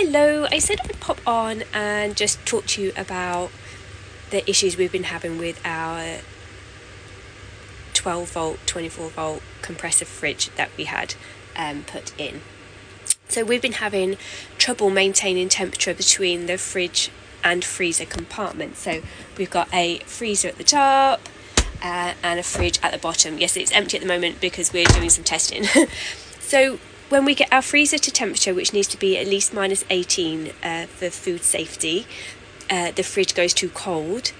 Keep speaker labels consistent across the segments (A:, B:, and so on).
A: Hello, I said I would pop on and just talk to you about the issues we've been having with our 12 volt, 24 volt compressor fridge that we had put in. So we've been having trouble maintaining temperature between the fridge and freezer compartments. So we've got a freezer at the top and a fridge at the bottom. Yes, it's empty at the moment because we're doing some testing. So when we get our freezer to temperature, which needs to be at least minus 18 for food safety, the fridge goes too cold.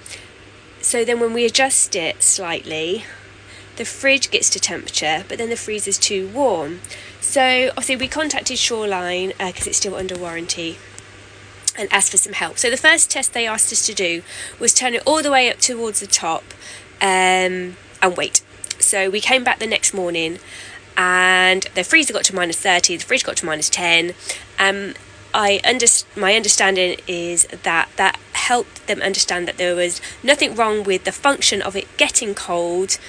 A: So then when we adjust it slightly, the fridge gets to temperature, but then the freezer's too warm. So obviously we contacted Shoreline because it's still under warranty and asked for some help. So the first test they asked us to do was turn it all the way up towards the top and wait. So we came back the next morning and the freezer got to minus 30, the fridge got to minus 10. My understanding is that helped them understand that there was nothing wrong with the function of it getting cold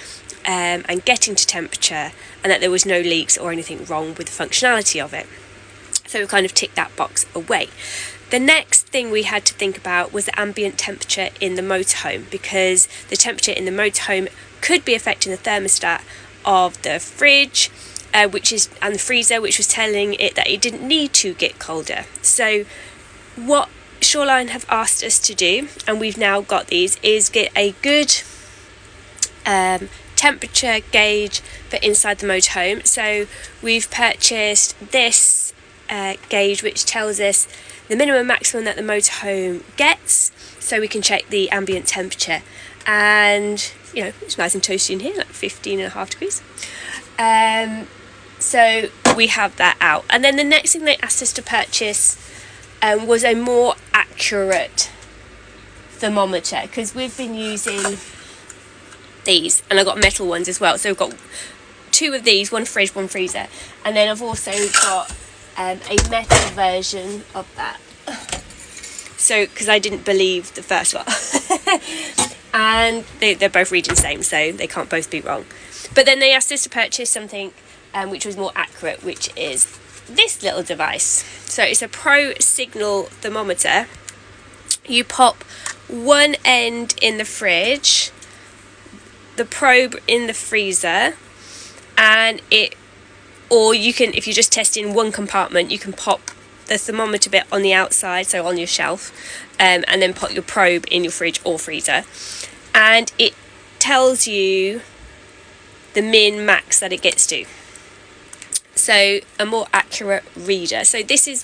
A: and getting to temperature, and that there was no leaks or anything wrong with the functionality of it. So we kind of ticked that box away. The next thing we had to think about was the ambient temperature in the motorhome, because the temperature in the motorhome could be affecting the thermostat of the fridge, and the freezer, which was telling it that it didn't need to get colder. So what Shoreline have asked us to do, and we've now got these, is get a good temperature gauge for inside the motorhome. So we've purchased this gauge, which tells us the minimum maximum that the motorhome gets, so we can check the ambient temperature. And it's nice and toasty in here, like 15.5 degrees. So we have that out. And then the next thing they asked us to purchase was a more accurate thermometer, because we've been using these, and I've got metal ones as well. So we've got 2 of these, one fridge, one freezer, and then I've also got a metal version of that. So because I didn't believe the first one. And they're both reading the same, so they can't both be wrong. But then they asked us to purchase something which was more accurate, which is this little device. So it's a Pro Signal thermometer. You pop one end in the fridge, the probe in the freezer, and you can, if you're just testing one compartment, you can pop the thermometer bit on the outside, so on your shelf, and then put your probe in your fridge or freezer, and it tells you the min max that it gets to. So a more accurate reader. So this is what